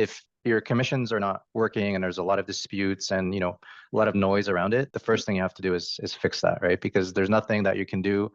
If your commissions are not working and there's a lot of disputes and a lot of noise around it, the first thing you have to do is fix that, right? Because there's nothing that you can do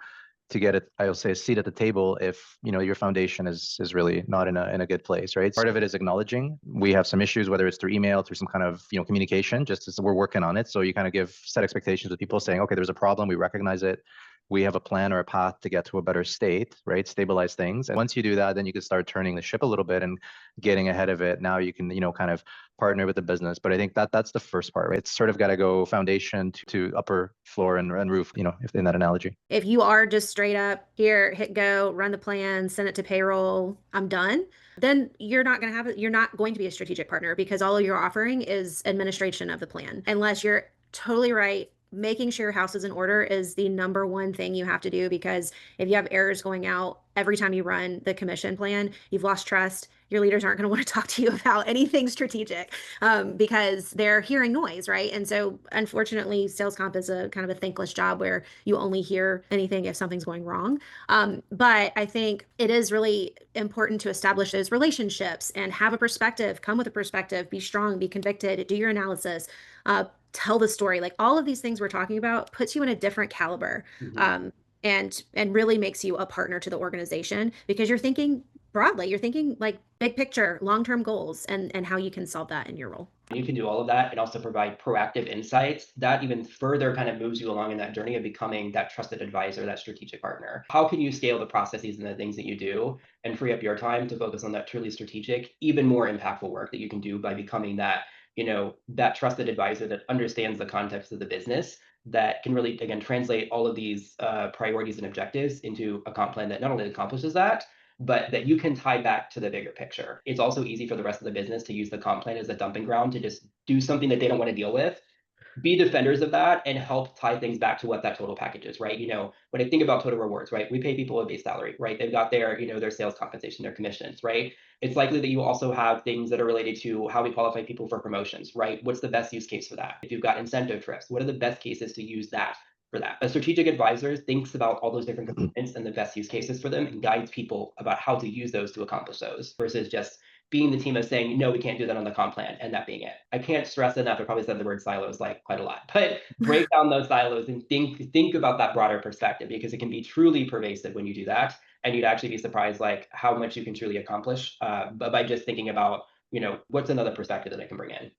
to get it, I'll say, a seat at the table if your foundation is really not in a good place, right? Part of it is acknowledging we have some issues, whether it's through email, through some kind of communication, just as we're working on it. So you kind of set expectations with people saying, okay, there's a problem, we recognize it, we have a plan or a path to get to a better state, right? Stabilize things. And once you do that, then you can start turning the ship a little bit and getting ahead of it. Now you can, kind of partner with the business. But I think that's the first part, right? It's sort of got to go foundation to upper floor and roof, if in that analogy. If you are just straight up here, hit go, run the plan, send it to payroll, I'm done, then you're not going to be a strategic partner because all you're offering is administration of the plan. Unless you're totally right, making sure your house is in order is the number one thing you have to do, because if you have errors going out every time you run the commission plan, you've lost trust. Your leaders aren't going to want to talk to you about anything strategic, because they're hearing noise, right? And so, unfortunately, sales comp is a kind of a thankless job where you only hear anything if something's going wrong. But I think it is really important to establish those relationships and have a perspective, come with a perspective, be strong, be convicted, do your analysis, tell the story. Like all of these things we're talking about puts you in a different caliber. And really makes you a partner to the organization because you're thinking broadly, you're thinking like big picture, long-term goals, and how you can solve that in your role. You can do all of that and also provide proactive insights that even further kind of moves you along in that journey of becoming that trusted advisor, that strategic partner. How can you scale the processes and the things that you do and free up your time to focus on that truly strategic, even more impactful work that you can do by becoming that trusted advisor that understands the context of the business, that can really, again, translate all of these priorities and objectives into a comp plan that not only accomplishes that, but that you can tie back to the bigger picture. It's also easy for the rest of the business to use the comp plan as a dumping ground to just do something that they don't want to deal with. Be defenders of that and help tie things back to what that total package is, right? When I think about total rewards, right? We pay people a base salary, right? They've got their sales compensation, their commissions, right? It's likely that you also have things that are related to how we qualify people for promotions, right? What's the best use case for that? If you've got incentive trips, what are the best cases to use that for that? A strategic advisor thinks about all those different components and the best use cases for them and guides people about how to use those to accomplish those versus just being the team of saying, no, we can't do that on the comp plan, and that being it. I can't stress enough. I probably said the word silos like quite a lot, but break down those silos and think about that broader perspective, because it can be truly pervasive when you do that. And you'd actually be surprised like how much you can truly accomplish but by just thinking about, what's another perspective that I can bring in.